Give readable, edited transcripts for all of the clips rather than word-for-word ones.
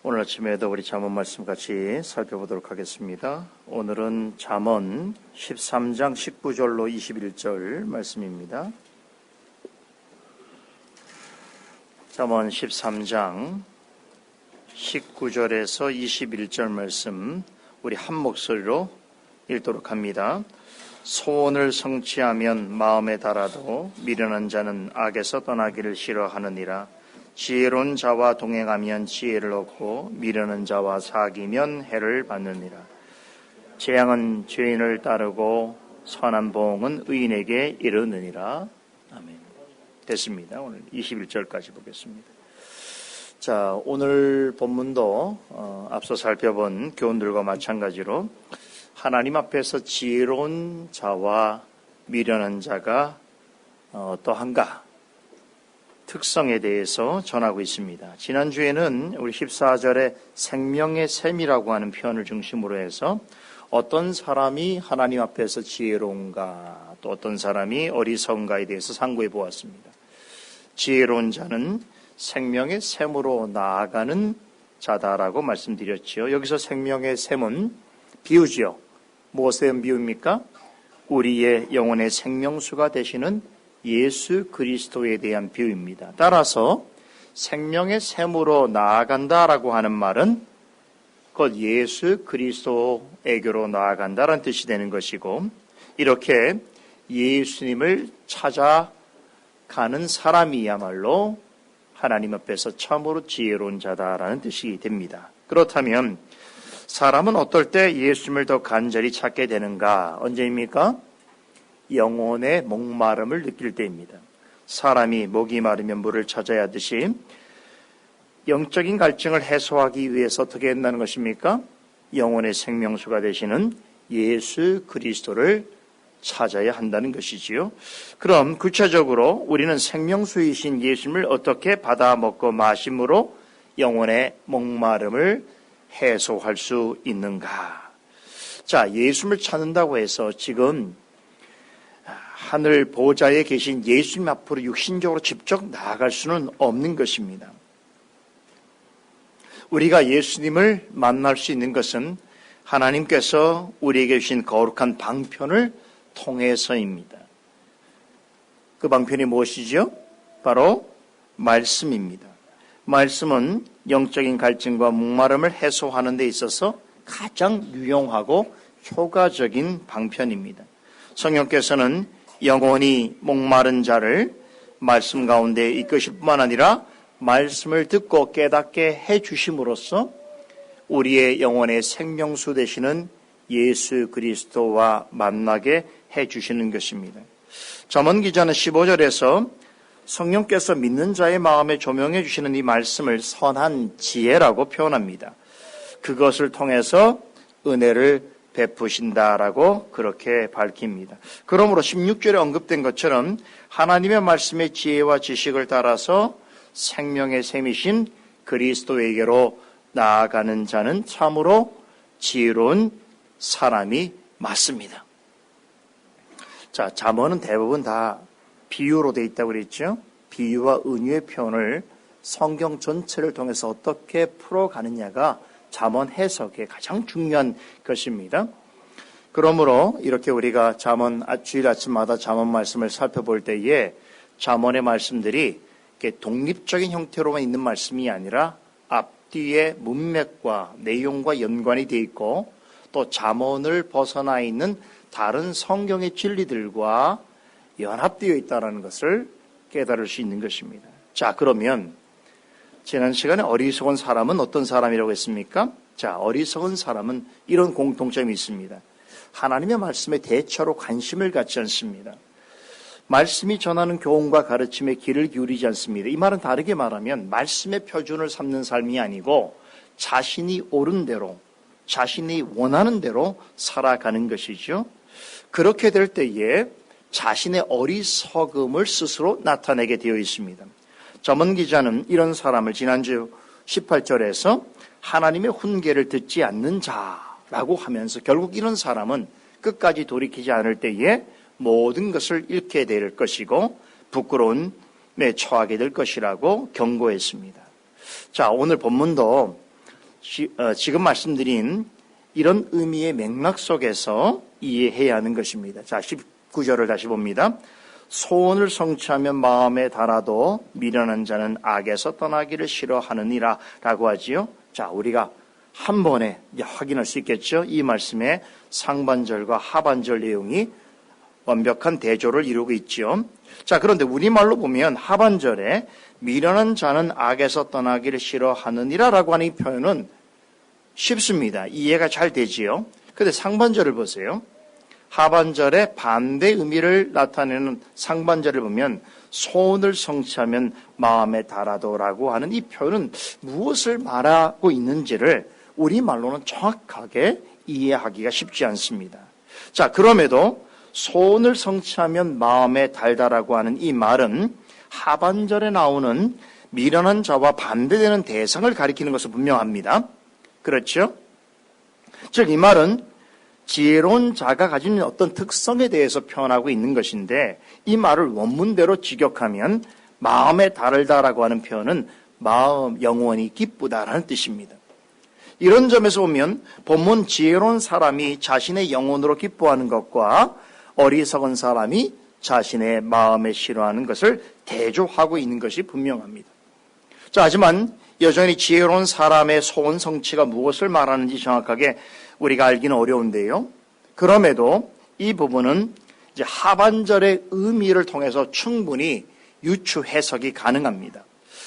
오늘 아침에도 우리 잠언 말씀 같이 살펴보도록 하겠습니다. 오늘은 잠언 13장 19절로 21절 말씀입니다. 잠언 13장 19절에서 21절 말씀 우리 한 목소리로 읽도록 합니다. 소원을 성취하면 마음에 달아도 미련한 자는 악에서 떠나기를 싫어하느니라. 지혜로운 자와 동행하면 지혜를 얻고 미련한 자와 사귀면 해를 받느니라. 재앙은 죄인을 따르고 선한 보응은 의인에게 이르느니라. 아멘. 됐습니다. 오늘 21절까지 보겠습니다. 자, 오늘 본문도 앞서 살펴본 교훈들과 마찬가지로 하나님 앞에서 지혜로운 자와 미련한 자가 어떠한가 특성에 대해서 전하고 있습니다. 지난주에는 우리 14절에 생명의 샘이라고 하는 표현을 중심으로 해서 어떤 사람이 하나님 앞에서 지혜로운가, 또 어떤 사람이 어리석은가에 대해서 상고해 보았습니다. 지혜로운 자는 생명의 샘으로 나아가는 자다라고 말씀드렸지요. 여기서 생명의 샘은 비유지요. 무엇에 대한 비유입니까? 우리의 영혼의 생명수가 되시는 예수 그리스도에 대한 비유입니다. 따라서 생명의 샘으로 나아간다라고 하는 말은 곧 예수 그리스도에게로 나아간다라는 뜻이 되는 것이고, 이렇게 예수님을 찾아가는 사람이야말로 하나님 앞에서 참으로 지혜로운 자다라는 뜻이 됩니다. 그렇다면 사람은 어떨 때 예수님을 더 간절히 찾게 되는가? 언제입니까? 영혼의 목마름을 느낄 때입니다. 사람이 목이 마르면 물을 찾아야 하듯이 영적인 갈증을 해소하기 위해서 어떻게 한다는 것입니까? 영혼의 생명수가 되시는 예수 그리스도를 찾아야 한다는 것이지요. 그럼 구체적으로 우리는 생명수이신 예수님을 어떻게 받아 먹고 마심으로 영혼의 목마름을 해소할 수 있는가? 자, 예수님을 찾는다고 해서 지금 하늘 보좌에 계신 예수님 앞으로 육신적으로 직접 나아갈 수는 없는 것입니다. 우리가 예수님을 만날 수 있는 것은 하나님께서 우리에게 주신 거룩한 방편을 통해서입니다. 그 방편이 무엇이죠? 바로 말씀입니다. 말씀은 영적인 갈증과 목마름을 해소하는 데 있어서 가장 유용하고 효과적인 방편입니다. 성령께서는 영원히 목마른 자를 말씀 가운데 이끄실 뿐만 아니라 말씀을 듣고 깨닫게 해주심으로써 우리의 영혼의 생명수 되시는 예수 그리스도와 만나게 해주시는 것입니다. 잠언 기자는 15절에서 성령께서 믿는 자의 마음에 조명해 주시는 이 말씀을 선한 지혜라고 표현합니다. 그것을 통해서 은혜를 베푸신다라고 그렇게 밝힙니다. 그러므로 16절에 언급된 것처럼 하나님의 말씀의 지혜와 지식을 따라서 생명의 샘이신 그리스도에게로 나아가는 자는 참으로 지혜로운 사람이 맞습니다. 자, 잠언은 대부분 다 비유로 되어 있다고 그랬죠. 비유와 은유의 표현을 성경 전체를 통해서 어떻게 풀어가느냐가 잠언 해석의 가장 중요한 것입니다. 그러므로 이렇게 우리가 잠언 주일 아침마다 잠언 말씀을 살펴볼 때에 잠언의 말씀들이 이렇게 독립적인 형태로만 있는 말씀이 아니라 앞뒤의 문맥과 내용과 연관이 되어 있고 또 잠언을 벗어나 있는 다른 성경의 진리들과 연합되어 있다는 것을 깨달을 수 있는 것입니다. 자, 그러면 지난 시간에 어리석은 사람은 어떤 사람이라고 했습니까? 자, 어리석은 사람은 이런 공통점이 있습니다. 하나님의 말씀에 대처로 관심을 갖지 않습니다. 말씀이 전하는 교훈과 가르침에 귀를 기울이지 않습니다. 이 말은 다르게 말하면 말씀의 표준을 삼는 삶이 아니고 자신이 옳은 대로, 자신이 원하는 대로 살아가는 것이죠. 그렇게 될 때에 자신의 어리석음을 스스로 나타내게 되어 있습니다. 잠언 기자는 이런 사람을 지난주 18절에서 하나님의 훈계를 듣지 않는 자라고 하면서 결국 이런 사람은 끝까지 돌이키지 않을 때에 모든 것을 잃게 될 것이고 부끄러움에 처하게 될 것이라고 경고했습니다. 자, 오늘 본문도 지금 말씀드린 이런 의미의 맥락 속에서 이해해야 하는 것입니다. 자, 19절을 다시 봅니다. 소원을 성취하면 마음에 달아도 미련한 자는 악에서 떠나기를 싫어하느니라 라고 하지요. 자, 우리가 한 번에 확인할 수 있겠죠. 이 말씀의 상반절과 하반절 내용이 완벽한 대조를 이루고 있죠. 자, 그런데 우리말로 보면 하반절에 미련한 자는 악에서 떠나기를 싫어하느니라 라고 하는 이 표현은 쉽습니다. 이해가 잘 되지요. 그런데 상반절을 보세요. 하반절의 반대 의미를 나타내는 상반절을 보면 소원을 성취하면 마음에 달아도라고 하는 이 표현은 무엇을 말하고 있는지를 우리말로는 정확하게 이해하기가 쉽지 않습니다. 자, 그럼에도 소원을 성취하면 마음에 달다라고 하는 이 말은 하반절에 나오는 미련한 자와 반대되는 대상을 가리키는 것은 분명합니다. 그렇죠? 즉, 이 말은 지혜로운 자가 가진 어떤 특성에 대해서 표현하고 있는 것인데 이 말을 원문대로 직역하면 마음에 다르다라고 하는 표현은 마음, 영원히 기쁘다라는 뜻입니다. 이런 점에서 보면 본문 지혜로운 사람이 자신의 영혼으로 기뻐하는 것과 어리석은 사람이 자신의 마음에 싫어하는 것을 대조하고 있는 것이 분명합니다. 자, 하지만 여전히 지혜로운 사람의 소원 성취가 무엇을 말하는지 정확하게 우리가 알기는 어려운데요. 그럼에도 이 부분은 이제 하반절의 의미를 통해서 충분히 유추 해석이 가능합니다.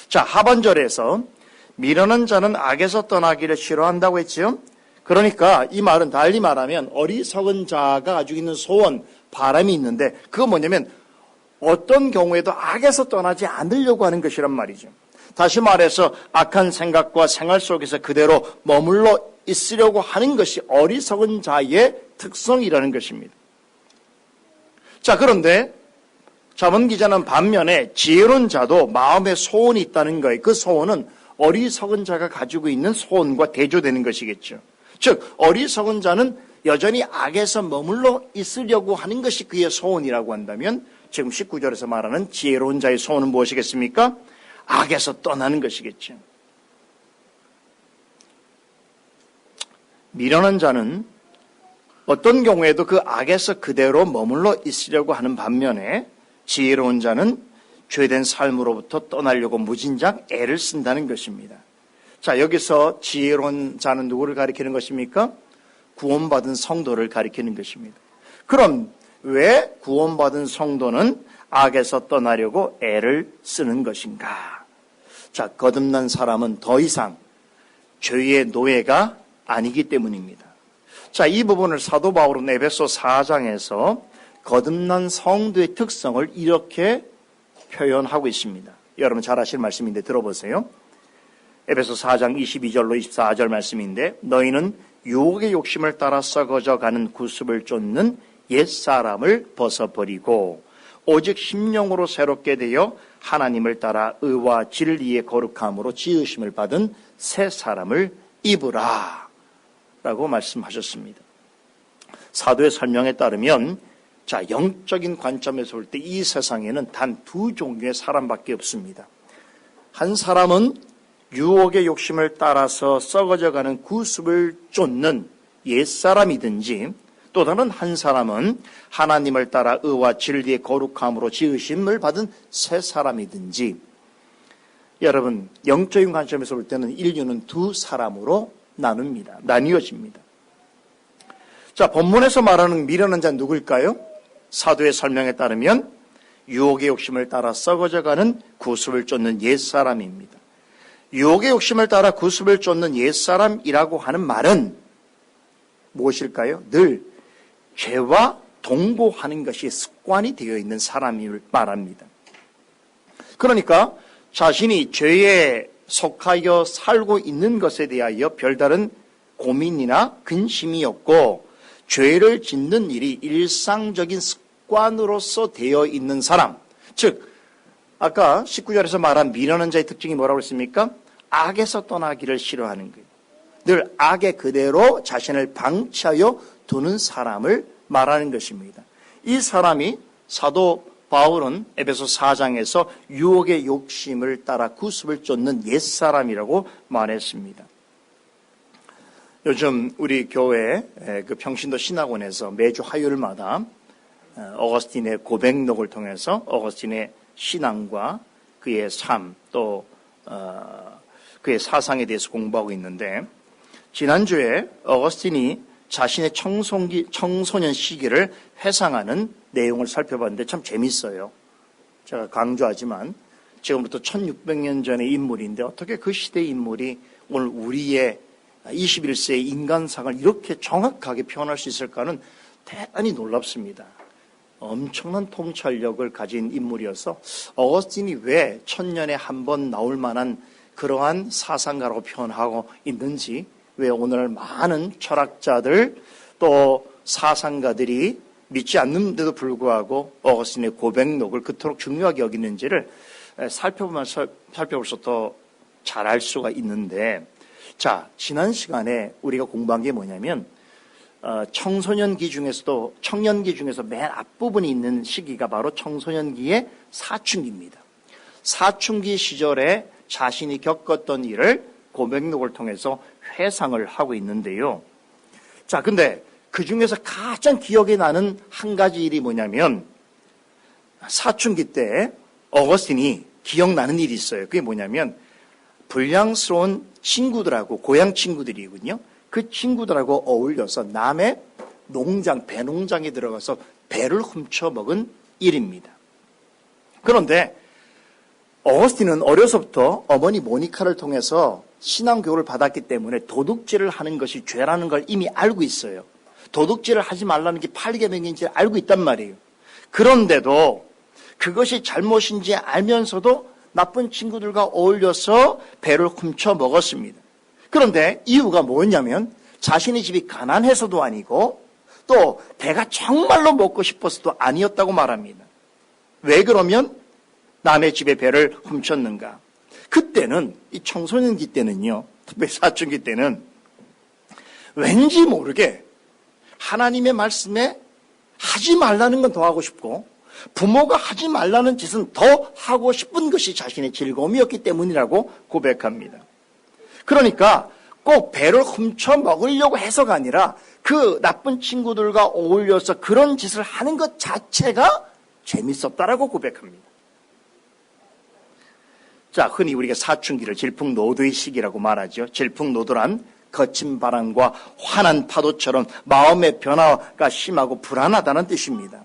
자, 하반절에서 미련한 자는 악에서 떠나기를 싫어한다고 했지요. 그러니까 이 말은 달리 말하면 어리석은 자가 가지고 있는 소원, 바람이 있는데 그건 뭐냐면 어떤 경우에도 악에서 떠나지 않으려고 하는 것이란 말이죠. 다시 말해서 악한 생각과 생활 속에서 그대로 머물러 있으려고 하는 것이 어리석은 자의 특성이라는 것입니다. 자, 그런데 자문 기자는 반면에 지혜로운 자도 마음에 소원이 있다는 거예요. 그 소원은 어리석은 자가 가지고 있는 소원과 대조되는 것이겠죠. 즉 어리석은 자는 여전히 악에서 머물러 있으려고 하는 것이 그의 소원이라고 한다면 지금 19절에서 말하는 지혜로운 자의 소원은 무엇이겠습니까? 악에서 떠나는 것이겠죠. 미련한 자는 어떤 경우에도 그 악에서 그대로 머물러 있으려고 하는 반면에 지혜로운 자는 죄된 삶으로부터 떠나려고 무진장 애를 쓴다는 것입니다. 자, 여기서 지혜로운 자는 누구를 가리키는 것입니까? 구원받은 성도를 가리키는 것입니다. 그럼 왜 구원받은 성도는 악에서 떠나려고 애를 쓰는 것인가? 자, 거듭난 사람은 더 이상 죄의 노예가 아니기 때문입니다. 자, 이 부분을 사도 바울은 에베소 4장에서 거듭난 성도의 특성을 이렇게 표현하고 있습니다. 여러분 잘 아실 말씀인데 들어보세요. 에베소 4장 22절로 24절 말씀인데 너희는 유혹의 욕심을 따라 썩어져가는 구습을 쫓는 옛사람을 벗어버리고 오직 심령으로 새롭게 되어 하나님을 따라 의와 진리의 거룩함으로 지으심을 받은 새 사람을 입으라 라고 말씀하셨습니다. 사도의 설명에 따르면 자, 영적인 관점에서 볼 때 이 세상에는 단 두 종류의 사람밖에 없습니다. 한 사람은 유혹의 욕심을 따라서 썩어져가는 구습을 쫓는 옛사람이든지 또 다른 한 사람은 하나님을 따라 의와 진리의 거룩함으로 지으심을 받은 새 사람이든지 여러분 영적인 관점에서 볼 때는 인류는 두 사람으로 나뉘어집니다. 자, 본문에서 말하는 미련한 자는 누구일까요? 사도의 설명에 따르면 유혹의 욕심을 따라 썩어져가는 구습을 쫓는 옛사람입니다. 유혹의 욕심을 따라 구습을 쫓는 옛사람이라고 하는 말은 무엇일까요? 늘 죄와 동거하는 것이 습관이 되어 있는 사람을 말합니다. 그러니까 자신이 죄에 속하여 살고 있는 것에 대하여 별다른 고민이나 근심이 없고 죄를 짓는 일이 일상적인 습관으로서 되어 있는 사람, 즉 아까 19절에서 말한 미련한 자의 특징이 뭐라고 했습니까? 악에서 떠나기를 싫어하는 거예요. 늘 악에 그대로 자신을 방치하여 두는 사람을 말하는 것입니다. 이 사람이 사도 바울은 에베소 4장에서 유혹의 욕심을 따라 구습을 쫓는 옛사람이라고 말했습니다. 요즘 우리 교회 그 평신도 신학원에서 매주 화요일마다 어거스틴의 고백록을 통해서 어거스틴의 신앙과 그의 삶 또 그의 사상에 대해서 공부하고 있는데, 지난주에 어거스틴이 자신의 청소년 시기를 회상하는 내용을 살펴봤는데 참 재밌어요. 제가 강조하지만 지금부터 1600년 전의 인물인데 어떻게 그 시대의 인물이 오늘 우리의 21세의 인간상을 이렇게 정확하게 표현할 수 있을까는 대단히 놀랍습니다. 엄청난 통찰력을 가진 인물이어서 어거스틴이 왜 1000년에 한 번 나올 만한 그러한 사상가라고 표현하고 있는지, 왜 오늘 많은 철학자들 또 사상가들이 믿지 않는데도 불구하고 어거스틴의 고백록을 그토록 중요하게 여기는지를 살펴보면서 더 잘 알 수가 있는데, 자, 지난 시간에 우리가 공부한 게 뭐냐면 청년기 중에서 맨 앞부분에 있는 시기가 바로 청소년기의 사춘기입니다. 사춘기 시절에 자신이 겪었던 일을 고백록을 통해서 회상을 하고 있는데요. 자, 근데 그 중에서 가장 기억에 나는 한 가지 일이 뭐냐면, 사춘기 때 어거스틴이 기억나는 일이 있어요. 그게 뭐냐면, 불량스러운 친구들하고, 고향 친구들이거든요. 그 친구들하고 어울려서 남의 농장, 배농장에 들어가서 배를 훔쳐먹은 일입니다. 그런데 어거스틴은 어려서부터 어머니 모니카를 통해서 신앙교육을 받았기 때문에 도둑질을 하는 것이 죄라는 걸 이미 알고 있어요. 도둑질을 하지 말라는 게 8계명인지 알고 있단 말이에요. 그런데도 그것이 잘못인지 알면서도 나쁜 친구들과 어울려서 배를 훔쳐 먹었습니다. 그런데 이유가 뭐였냐면, 자신의 집이 가난해서도 아니고 또 배가 정말로 먹고 싶어서도 아니었다고 말합니다. 왜 그러면 남의 집에 배를 훔쳤는가? 그때는, 이 청소년기 때는요, 특별히 사춘기 때는 왠지 모르게 하나님의 말씀에 하지 말라는 건 더 하고 싶고, 부모가 하지 말라는 짓은 더 하고 싶은 것이 자신의 즐거움이었기 때문이라고 고백합니다. 그러니까 꼭 배를 훔쳐 먹으려고 해서가 아니라 그 나쁜 친구들과 어울려서 그런 짓을 하는 것 자체가 재밌었다라고 고백합니다. 자, 흔히 우리가 사춘기를 질풍노도의 시기라고 말하죠. 질풍노도란 거친 바람과 환한 파도처럼 마음의 변화가 심하고 불안하다는 뜻입니다.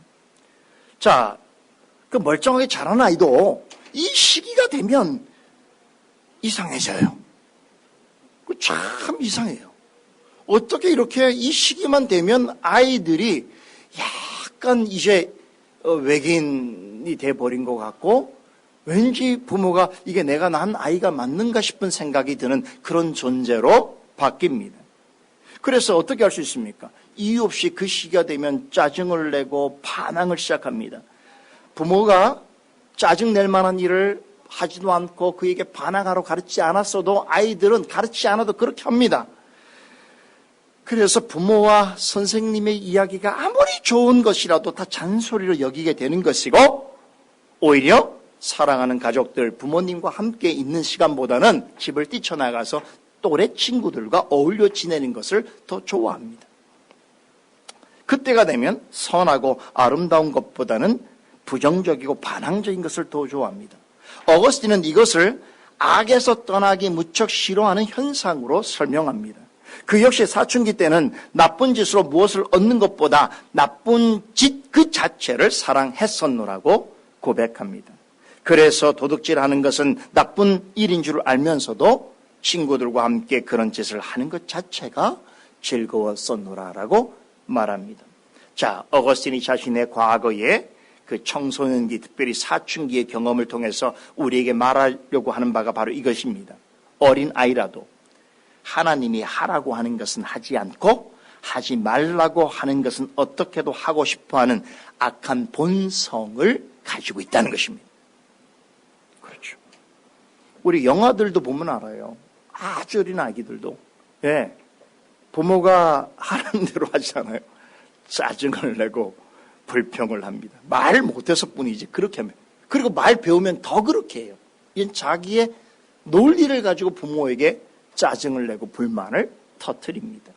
자, 그 멀쩡하게 자란 아이도 이 시기가 되면 이상해져요. 참 이상해요. 어떻게 이렇게 이 시기만 되면 아이들이 약간 이제 외계인이 돼버린 것 같고, 왠지 부모가 이게 내가 낳은 아이가 맞는가 싶은 생각이 드는 그런 존재로 바뀝니다. 그래서 어떻게 할 수 있습니까? 이유 없이 그 시기가 되면 짜증을 내고 반항을 시작합니다. 부모가 짜증낼 만한 일을 하지도 않고 그에게 반항하러 가르치지 않았어도 아이들은 가르치지 않아도 그렇게 합니다. 그래서 부모와 선생님의 이야기가 아무리 좋은 것이라도 다 잔소리로 여기게 되는 것이고, 오히려 사랑하는 가족들, 부모님과 함께 있는 시간보다는 집을 뛰쳐나가서 또래 친구들과 어울려 지내는 것을 더 좋아합니다. 그때가 되면 선하고 아름다운 것보다는 부정적이고 반항적인 것을 더 좋아합니다. 어거스틴은 이것을 악에서 떠나기 무척 싫어하는 현상으로 설명합니다. 그 역시 사춘기 때는 나쁜 짓으로 무엇을 얻는 것보다 나쁜 짓 그 자체를 사랑했었노라고 고백합니다. 그래서 도둑질하는 것은 나쁜 일인 줄 알면서도 친구들과 함께 그런 짓을 하는 것 자체가 즐거웠었노라라고 말합니다. 자, 어거스틴이 자신의 과거에 그 청소년기, 특별히 사춘기의 경험을 통해서 우리에게 말하려고 하는 바가 바로 이것입니다. 어린 아이라도 하나님이 하라고 하는 것은 하지 않고 하지 말라고 하는 것은 어떻게도 하고 싶어하는 악한 본성을 가지고 있다는 것입니다. 그렇죠. 우리 영화들도 보면 알아요. 아주 어린 아기들도 부모가 하는 대로 하지 않아요. 짜증을 내고 불평을 합니다. 말 못해서 뿐이지 그렇게 하면. 그리고 말 배우면 더 그렇게 해요. 이건 자기의 논리를 가지고 부모에게 짜증을 내고 불만을 터뜨립니다.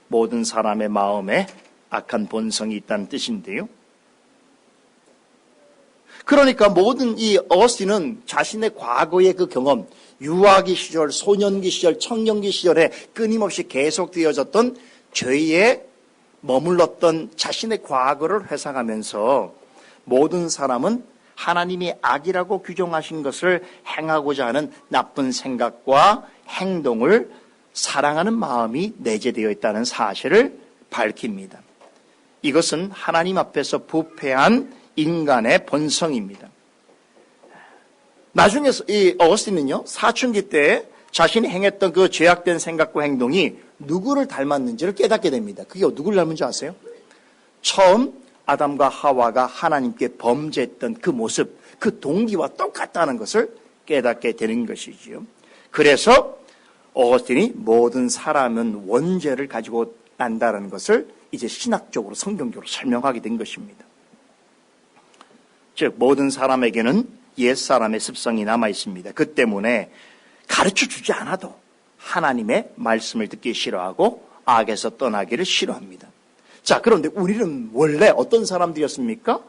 모든 사람의 마음에 악한 본성이 있다는 뜻인데요. 그러니까 모든 이 어거스틴은 자신의 과거의 그 경험, 유아기 시절, 소년기 시절, 청년기 시절에 끊임없이 계속되어졌던 죄에 머물렀던 자신의 과거를 회상하면서 모든 사람은 하나님이 악이라고 규정하신 것을 행하고자 하는 나쁜 생각과 행동을 사랑하는 마음이 내재되어 있다는 사실을 밝힙니다. 이것은 하나님 앞에서 부패한 인간의 본성입니다. 나중에 이 어거스틴은요, 사춘기 때 자신이 행했던 그 죄악된 생각과 행동이 누구를 닮았는지를 깨닫게 됩니다. 그게 누구를 닮은지 아세요? 처음 아담과 하와가 하나님께 범죄했던 그 모습, 그 동기와 똑같다는 것을 깨닫게 되는 것이지요. 그래서 어거스틴이 모든 사람은 원죄를 가지고 난다는 것을 이제 신학적으로 성경적으로 설명하게 된 것입니다. 즉 모든 사람에게는 옛사람의 습성이 남아 있습니다. 그 때문에 가르쳐 주지 않아도 하나님의 말씀을 듣기 싫어하고 악에서 떠나기를 싫어합니다. 자, 그런데 우리는 원래 어떤 사람들이었습니까?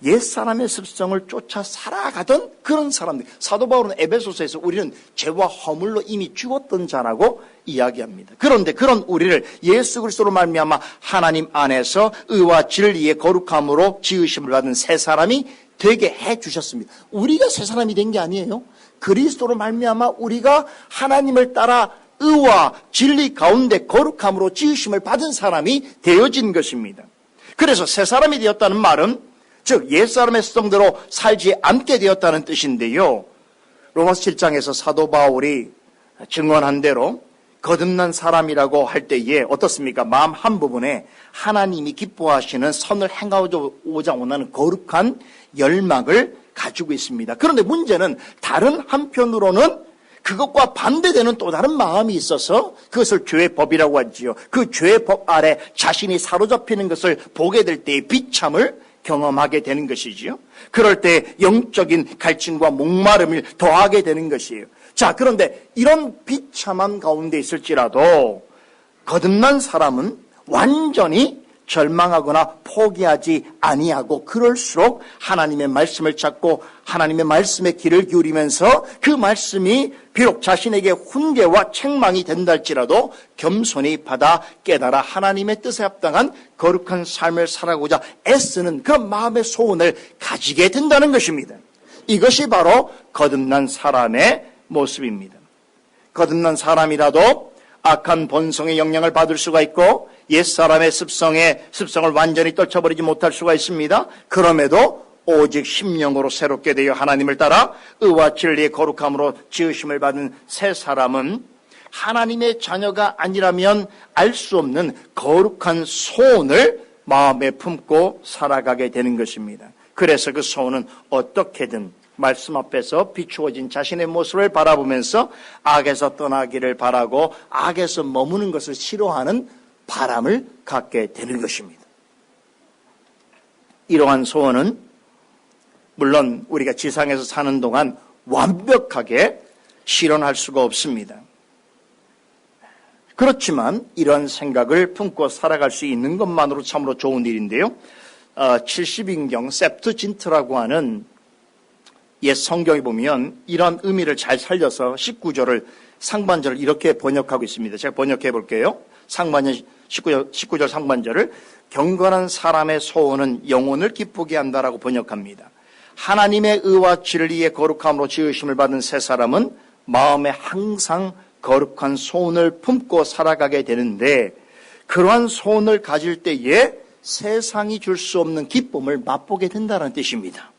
옛사람의 습성을 쫓아 살아가던 그런 사람들. 사도 바울은 에베소서에서 우리는 죄와 허물로 이미 죽었던 자라고 이야기합니다. 그런데 그런 우리를 예수 그리스도로 말미암아 하나님 안에서 의와 진리의 거룩함으로 지으심을 받은 새 사람이 되게 해 주셨습니다. 우리가 새 사람이 된 게 아니에요. 그리스도로 말미암아 우리가 하나님을 따라 의와 진리 가운데 거룩함으로 지으심을 받은 사람이 되어진 것입니다. 그래서 새 사람이 되었다는 말은 즉 옛사람의 습성대로 살지 않게 되었다는 뜻인데요. 로마서 7장에서 사도 바울이 증언한 대로 거듭난 사람이라고 할 때에 어떻습니까? 마음 한 부분에 하나님이 기뻐하시는 선을 행하고자 원하는 거룩한 열망을 가지고 있습니다. 그런데 문제는 다른 한편으로는 그것과 반대되는 또 다른 마음이 있어서 그것을 죄의 법이라고 하지요. 그 죄의 법 아래 자신이 사로잡히는 것을 보게 될 때의 비참을 경험하게 되는 것이지요. 그럴 때 영적인 갈증과 목마름을 더하게 되는 것이에요. 자, 그런데 이런 비참한 가운데 있을지라도 거듭난 사람은 완전히 절망하거나 포기하지 아니하고 그럴수록 하나님의 말씀을 찾고 하나님의 말씀에 귀를 기울이면서 그 말씀이 비록 자신에게 훈계와 책망이 된다 할지라도 겸손히 받아 깨달아 하나님의 뜻에 합당한 거룩한 삶을 살아가고자 애쓰는 그런 마음의 소원을 가지게 된다는 것입니다. 이것이 바로 거듭난 사람의 모습입니다. 거듭난 사람이라도 악한 본성의 영향을 받을 수가 있고 옛사람의 습성을 완전히 떨쳐버리지 못할 수가 있습니다. 그럼에도 오직 심령으로 새롭게 되어 하나님을 따라 의와 진리의 거룩함으로 지으심을 받은 새 사람은 하나님의 자녀가 아니라면 알 수 없는 거룩한 소원을 마음에 품고 살아가게 되는 것입니다. 그래서 그 소원은 어떻게든 말씀 앞에서 비추어진 자신의 모습을 바라보면서 악에서 떠나기를 바라고 악에서 머무는 것을 싫어하는 바람을 갖게 되는 것입니다. 이러한 소원은 물론 우리가 지상에서 사는 동안 완벽하게 실현할 수가 없습니다. 그렇지만 이런 생각을 품고 살아갈 수 있는 것만으로 참으로 좋은 일인데요. 70인경 septuagin트라고 하는 옛 성경에 보면 이런 의미를 잘 살려서 19절을 상반절을 이렇게 번역하고 있습니다. 제가 번역해 볼게요. 19절 상반절을 경건한 사람의 소원은 영혼을 기쁘게 한다라고 번역합니다. 하나님의 의와 진리의 거룩함으로 지으심을 받은 새 사람은 마음에 항상 거룩한 소원을 품고 살아가게 되는데 그러한 소원을 가질 때에 세상이 줄 수 없는 기쁨을 맛보게 된다는 뜻입니다.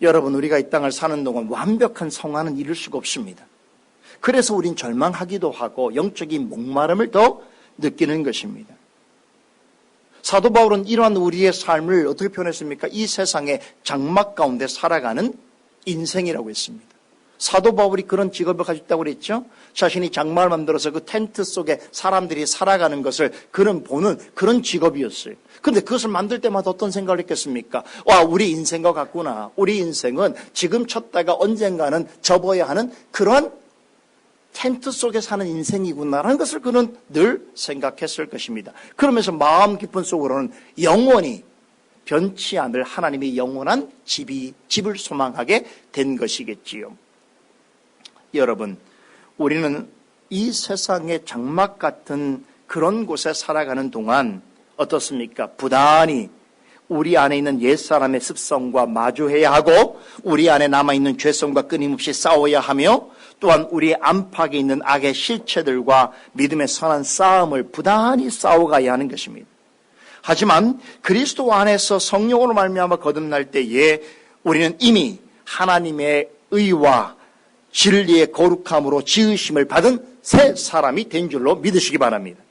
여러분, 우리가 이 땅을 사는 동안 완벽한 성화는 이룰 수가 없습니다. 그래서 우린 절망하기도 하고 영적인 목마름을 더 느끼는 것입니다. 사도 바울은 이러한 우리의 삶을 어떻게 표현했습니까? 이 세상의 장막 가운데 살아가는 인생이라고 했습니다. 사도 바울이 그런 직업을 가지고 있다고 그랬죠. 자신이 장막을 만들어서 그 텐트 속에 사람들이 살아가는 것을 그는 보는 그런 직업이었어요. 그런데 그것을 만들 때마다 어떤 생각을 했겠습니까? 와, 우리 인생과 같구나. 우리 인생은 지금 쳤다가 언젠가는 접어야 하는 그런 텐트 속에 사는 인생이구나라는 것을 그는 늘 생각했을 것입니다. 그러면서 마음 깊은 속으로는 영원히 변치 않을 하나님의 영원한 집을 소망하게 된 것이겠지요. 여러분, 우리는 이 세상의 장막 같은 그런 곳에 살아가는 동안 어떻습니까? 부단히 우리 안에 있는 옛사람의 습성과 마주해야 하고 우리 안에 남아있는 죄성과 끊임없이 싸워야 하며 또한 우리의 안팎에 있는 악의 실체들과 믿음의 선한 싸움을 부단히 싸워가야 하는 것입니다. 하지만 그리스도 안에서 성령으로 말미암아 거듭날 때에 우리는 이미 하나님의 의와 진리의 거룩함으로 지으심을 받은 새 사람이 된 줄로 믿으시기 바랍니다.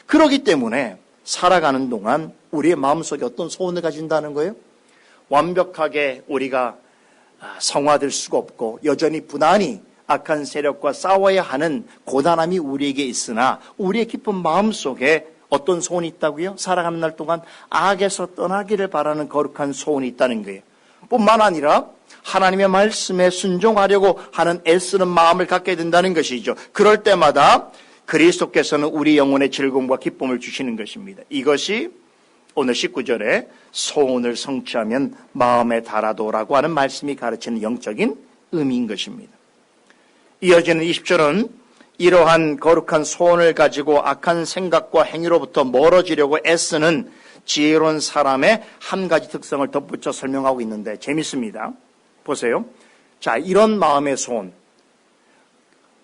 그렇기 때문에 살아가는 동안 우리의 마음속에 어떤 소원을 가진다는 거예요? 완벽하게 우리가 성화될 수가 없고 여전히 부단히 악한 세력과 싸워야 하는 고단함이 우리에게 있으나 우리의 깊은 마음속에 어떤 소원이 있다고요? 살아가는 날 동안 악에서 떠나기를 바라는 거룩한 소원이 있다는 거예요. 뿐만 아니라 하나님의 말씀에 순종하려고 하는 애쓰는 마음을 갖게 된다는 것이죠. 그럴 때마다 그리스도께서는 우리 영혼의 즐거움과 기쁨을 주시는 것입니다. 이것이 오늘 19절에 소원을 성취하면 마음에 달아도라고 하는 말씀이 가르치는 영적인 의미인 것입니다. 이어지는 20절은 이러한 거룩한 소원을 가지고 악한 생각과 행위로부터 멀어지려고 애쓰는 지혜로운 사람의 한 가지 특성을 덧붙여 설명하고 있는데 재밌습니다. 보세요. 자, 이런 마음의 소원.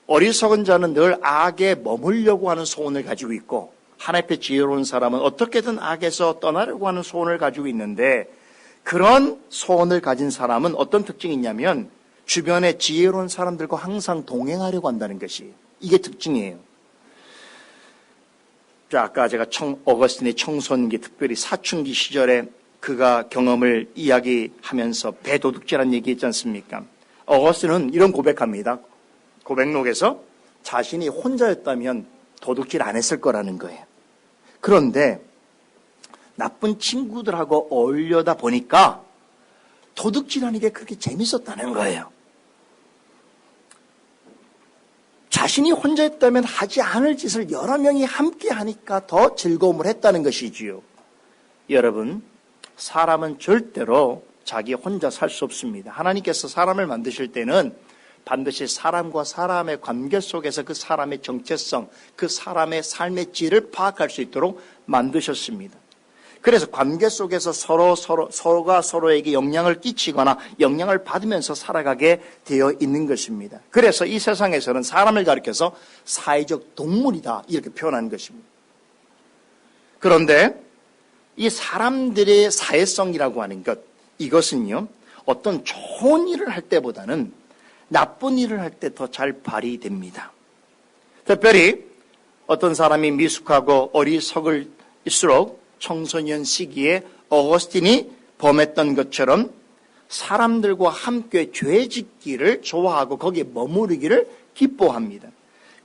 어리석은 자는 늘 악에 머물려고 하는 소원을 가지고 있고 하나님 앞에 지혜로운 사람은 어떻게든 악에서 떠나려고 하는 소원을 가지고 있는데 그런 소원을 가진 사람은 어떤 특징이 있냐면 주변에 지혜로운 사람들과 항상 동행하려고 한다는 것이 이게 특징이에요. 자, 아까 제가 어거스틴의 청소년기 특별히 사춘기 시절에 그가 경험을 이야기하면서 배도둑질한 얘기 있지 않습니까? 어거스틴은 이런 고백합니다. 고백록에서 자신이 혼자였다면 도둑질 안 했을 거라는 거예요. 그런데 나쁜 친구들하고 어울려다 보니까 도둑질하는 게 그렇게 재밌었다는 거예요. 자신이 혼자였다면 하지 않을 짓을 여러 명이 함께 하니까 더 즐거움을 했다는 것이지요. 여러분, 사람은 절대로 자기 혼자 살 수 없습니다. 하나님께서 사람을 만드실 때는 반드시 사람과 사람의 관계 속에서 그 사람의 정체성, 그 사람의 삶의 질을 파악할 수 있도록 만드셨습니다. 그래서 관계 속에서 서로가 서로에게 영향을 끼치거나 영향을 받으면서 살아가게 되어 있는 것입니다. 그래서 이 세상에서는 사람을 가리켜서 사회적 동물이다 이렇게 표현하는 것입니다. 그런데 이 사람들의 사회성이라고 하는 것, 이것은요 어떤 좋은 일을 할 때보다는 나쁜 일을 할 때 더 잘 발휘됩니다. 특별히 어떤 사람이 미숙하고 어리석을수록 청소년 시기에 어거스틴이 범했던 것처럼 사람들과 함께 죄 짓기를 좋아하고 거기에 머무르기를 기뻐합니다.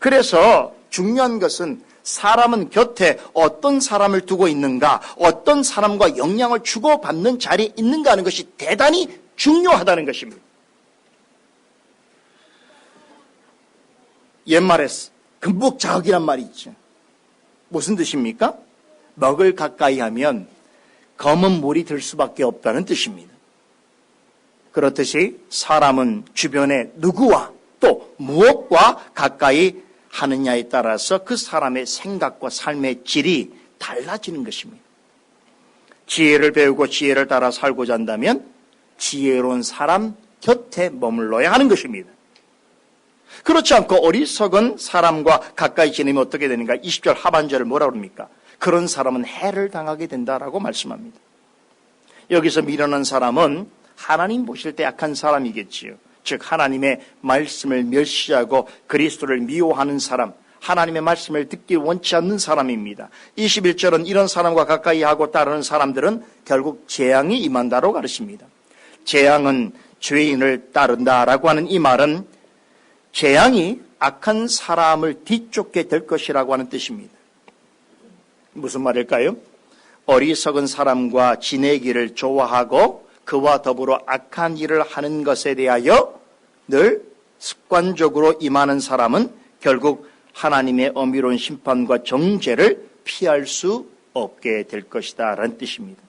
그래서 중요한 것은 사람은 곁에 어떤 사람을 두고 있는가, 어떤 사람과 영향을 주고받는 자리에 있는가 하는 것이 대단히 중요하다는 것입니다. 옛말에 금복자학이란 말이 있죠. 무슨 뜻입니까? 먹을 가까이 하면 검은 물이 들 수밖에 없다는 뜻입니다. 그렇듯이 사람은 주변에 누구와 또 무엇과 가까이 하느냐에 따라서 그 사람의 생각과 삶의 질이 달라지는 것입니다. 지혜를 배우고 지혜를 따라 살고자 한다면 지혜로운 사람 곁에 머물러야 하는 것입니다. 그렇지 않고 어리석은 사람과 가까이 지내면 어떻게 되는가? 20절 하반절을 뭐라 그럽니까? 그런 사람은 해를 당하게 된다라고 말씀합니다. 여기서 미련한 사람은 하나님 보실 때 약한 사람이겠지요. 즉 하나님의 말씀을 멸시하고 그리스도를 미워하는 사람, 하나님의 말씀을 듣기 원치 않는 사람입니다. 21절은 이런 사람과 가까이 하고 따르는 사람들은 결국 재앙이 임한다로 가르칩니다. 재앙은 죄인을 따른다라고 하는 이 말은 재앙이 악한 사람을 뒤쫓게 될 것이라고 하는 뜻입니다. 무슨 말일까요? 어리석은 사람과 지내기를 좋아하고 그와 더불어 악한 일을 하는 것에 대하여 늘 습관적으로 임하는 사람은 결국 하나님의 엄밀한 심판과 정죄를 피할 수 없게 될 것이다 라는 뜻입니다.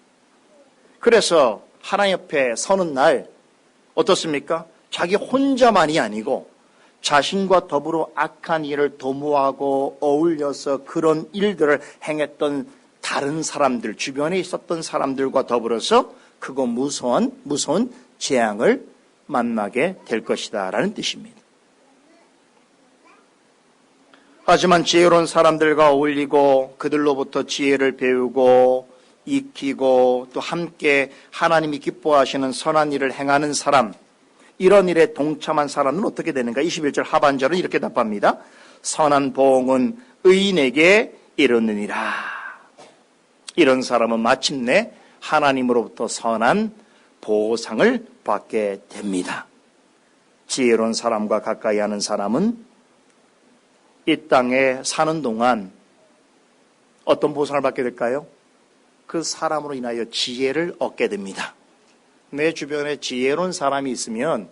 그래서 하나님 옆에 서는 날 어떻습니까? 자기 혼자만이 아니고 자신과 더불어 악한 일을 도모하고 어울려서 그런 일들을 행했던 다른 사람들, 주변에 있었던 사람들과 더불어서 그거 무서운 재앙을 만나게 될 것이다 라는 뜻입니다. 하지만 지혜로운 사람들과 어울리고 그들로부터 지혜를 배우고 익히고 또 함께 하나님이 기뻐하시는 선한 일을 행하는 사람, 이런 일에 동참한 사람은 어떻게 되는가? 21절 하반절은 이렇게 답합니다. 선한 보응은 의인에게 이르느니라. 이런 사람은 마침내 하나님으로부터 선한 보상을 받게 됩니다. 지혜로운 사람과 가까이 하는 사람은 이 땅에 사는 동안 어떤 보상을 받게 될까요? 그 사람으로 인하여 지혜를 얻게 됩니다. 내 주변에 지혜로운 사람이 있으면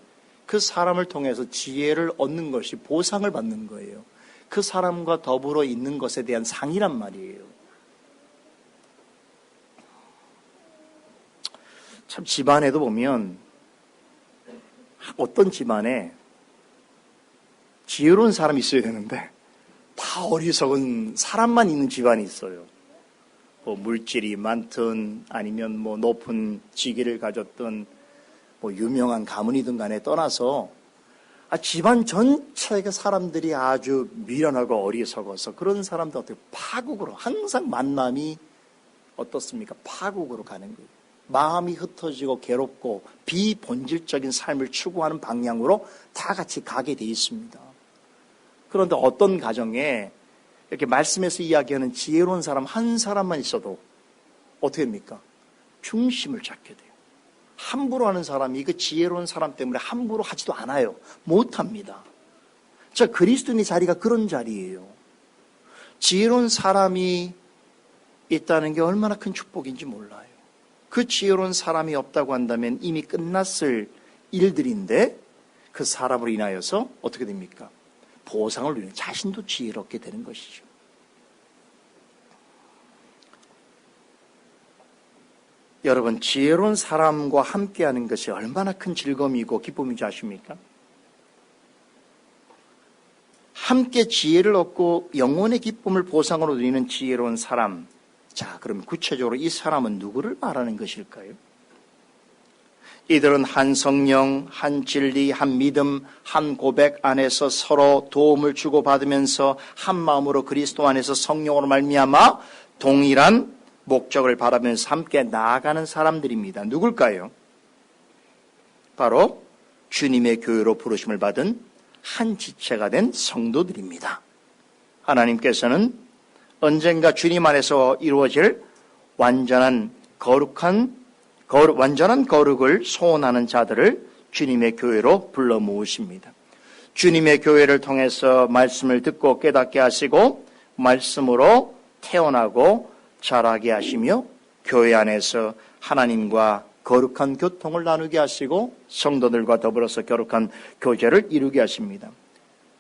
그 사람을 통해서 지혜를 얻는 것이 보상을 받는 거예요. 그 사람과 더불어 있는 것에 대한 상이란 말이에요. 참 집안에도 보면 어떤 집안에 지혜로운 사람이 있어야 되는데 다 어리석은 사람만 있는 집안이 있어요. 뭐 물질이 많든 아니면 뭐 높은 직위를 가졌든 뭐 유명한 가문이든 간에 떠나서 집안 전체의 사람들이 아주 미련하고 어리석어서 그런 사람들 어떻게 파국으로 항상 만남이 어떻습니까? 파국으로 가는 거예요. 마음이 흩어지고 괴롭고 비본질적인 삶을 추구하는 방향으로 다 같이 가게 돼 있습니다. 그런데 어떤 가정에 이렇게 말씀에서 이야기하는 지혜로운 사람 한 사람만 있어도 어떻게 됩니까? 중심을 잡게 돼요. 함부로 하는 사람이 그 지혜로운 사람 때문에 함부로 하지도 않아요. 못합니다. 자, 그리스도인의 자리가 그런 자리예요. 지혜로운 사람이 있다는 게 얼마나 큰 축복인지 몰라요. 그 지혜로운 사람이 없다고 한다면 이미 끝났을 일들인데 그 사람으로 인하여서 어떻게 됩니까? 보상을 누리는 자신도 지혜롭게 되는 것이죠. 여러분, 지혜로운 사람과 함께하는 것이 얼마나 큰 즐거움이고 기쁨인지 아십니까? 함께 지혜를 얻고 영혼의 기쁨을 보상으로 누리는 지혜로운 사람. 자, 그럼 구체적으로 이 사람은 누구를 말하는 것일까요? 이들은 한 성령, 한 진리, 한 믿음, 한 고백 안에서 서로 도움을 주고받으면서 한 마음으로 그리스도 안에서 성령으로 말미암아 동일한 목적을 바라면서 함께 나아가는 사람들입니다. 누굴까요? 바로 주님의 교회로 부르심을 받은 한 지체가 된 성도들입니다. 하나님께서는 언젠가 주님 안에서 이루어질 완전한 거룩을 소원하는 자들을 주님의 교회로 불러 모으십니다. 주님의 교회를 통해서 말씀을 듣고 깨닫게 하시고 말씀으로 태어나고 자라게 하시며 교회 안에서 하나님과 거룩한 교통을 나누게 하시고 성도들과 더불어서 거룩한 교제를 이루게 하십니다.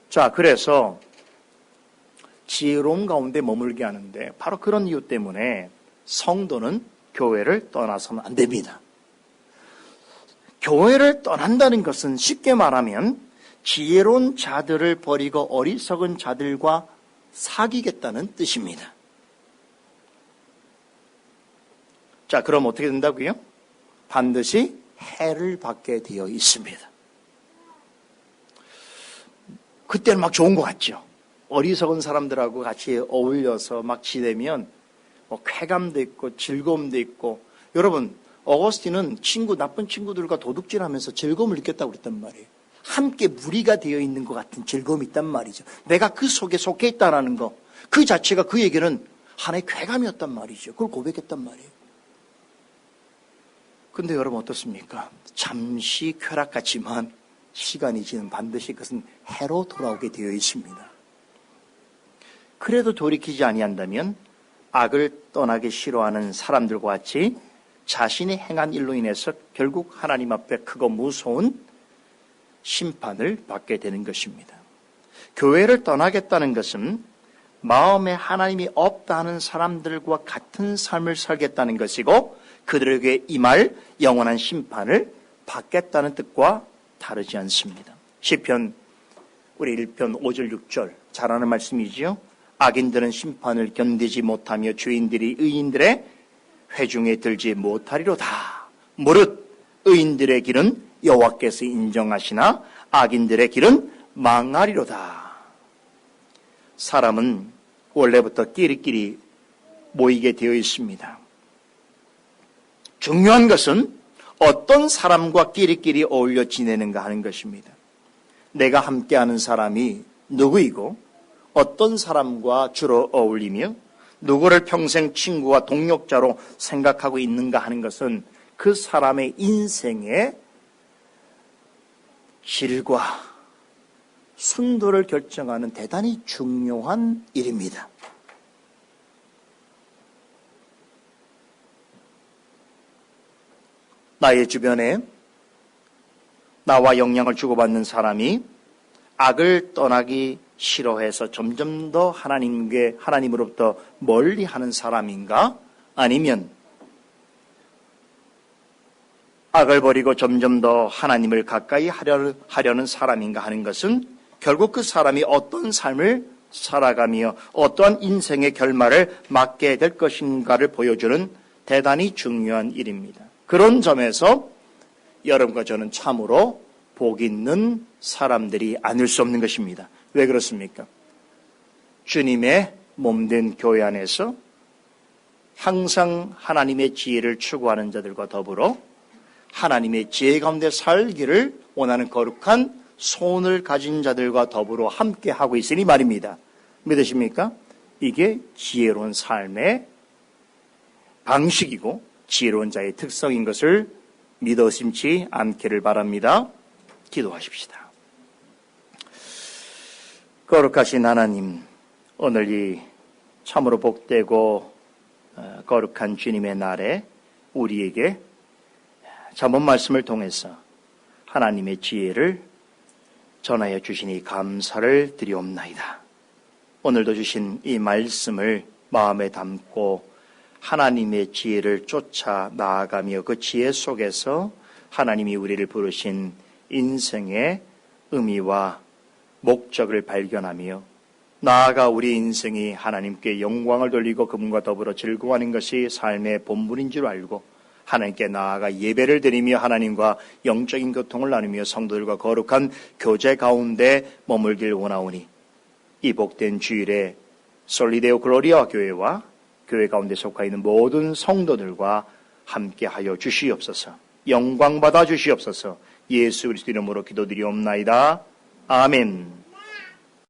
자, 그래서 지혜로운 가운데 머물게 하는데 바로 그런 이유 때문에 성도는 교회를 떠나서는 안 됩니다. 교회를 떠난다는 것은 쉽게 말하면 지혜로운 자들을 버리고 어리석은 자들과 사귀겠다는 뜻입니다. 자, 그럼 어떻게 된다고요? 반드시 해를 받게 되어 있습니다. 그때는 막 좋은 것 같죠. 어리석은 사람들하고 같이 어울려서 막 지내면 쾌감도 있고 즐거움도 있고. 여러분, 어거스틴은 나쁜 친구들과 도둑질하면서 즐거움을 느꼈다고 그랬단 말이에요. 함께 무리가 되어 있는 것 같은 즐거움이 있단 말이죠. 내가 그 속에 속해 있다는 거, 그 자체가 그에게는 하나의 쾌감이었단 말이죠. 그걸 고백했단 말이에요. 근데 여러분 어떻습니까? 잠시 쾌락 같지만 시간이 지나면 반드시 그것은 해로 돌아오게 되어 있습니다. 그래도 돌이키지 아니한다면 악을 떠나기 싫어하는 사람들과 같이 자신이 행한 일로 인해서 결국 하나님 앞에 크고 무서운 심판을 받게 되는 것입니다. 교회를 떠나겠다는 것은 마음에 하나님이 없다 하는 사람들과 같은 삶을 살겠다는 것이고 그들에게 임할 영원한 심판을 받겠다는 뜻과 다르지 않습니다. 시편 우리 1편 5절 6절 잘 아는 말씀이지요. 악인들은 심판을 견디지 못하며 죄인들이 의인들의 회중에 들지 못하리로다. 무릇 의인들의 길은 여호와께서 인정하시나 악인들의 길은 망하리로다. 사람은 원래부터 끼리끼리 모이게 되어 있습니다. 중요한 것은 어떤 사람과 끼리끼리 어울려 지내는가 하는 것입니다. 내가 함께하는 사람이 누구이고 어떤 사람과 주로 어울리며 누구를 평생 친구와 동역자로 생각하고 있는가 하는 것은 그 사람의 인생의 질과 순도를 결정하는 대단히 중요한 일입니다. 나의 주변에 나와 영향을 주고받는 사람이 악을 떠나기 싫어해서 점점 더 하나님으로부터 멀리하는 사람인가? 아니면 악을 버리고 점점 더 하나님을 가까이 하려는 사람인가 하는 것은 결국 그 사람이 어떤 삶을 살아가며 어떠한 인생의 결말을 맞게 될 것인가를 보여주는 대단히 중요한 일입니다. 그런 점에서 여러분과 저는 참으로 복 있는 사람들이 아닐 수 없는 것입니다. 왜 그렇습니까? 주님의 몸된 교회 안에서 항상 하나님의 지혜를 추구하는 자들과 더불어 하나님의 지혜 가운데 살기를 원하는 거룩한 소원을 가진 자들과 더불어 함께 하고 있으니 말입니다. 믿으십니까? 이게 지혜로운 삶의 방식이고 지혜로운 자의 특성인 것을 믿어 의심치 않기를 바랍니다. 기도하십시다. 거룩하신 하나님, 오늘 이 참으로 복되고 거룩한 주님의 날에 우리에게 잠언 말씀을 통해서 하나님의 지혜를 전하여 주시니 감사를 드리옵나이다. 오늘도 주신 이 말씀을 마음에 담고 하나님의 지혜를 쫓아 나아가며 그 지혜 속에서 하나님이 우리를 부르신 인생의 의미와 목적을 발견하며 나아가 우리 인생이 하나님께 영광을 돌리고 그분과 더불어 즐거워하는 것이 삶의 본분인 줄 알고 하나님께 나아가 예배를 드리며 하나님과 영적인 교통을 나누며 성도들과 거룩한 교제 가운데 머물길 원하오니 이 복된 주일에 솔리데오 글로리아 교회와 교회 가운데 속하 있는 모든 성도들과 함께하여 주시옵소서. 영광 받아 주시옵소서. 예수 그리스도 이름으로 기도드리옵나이다. 아멘.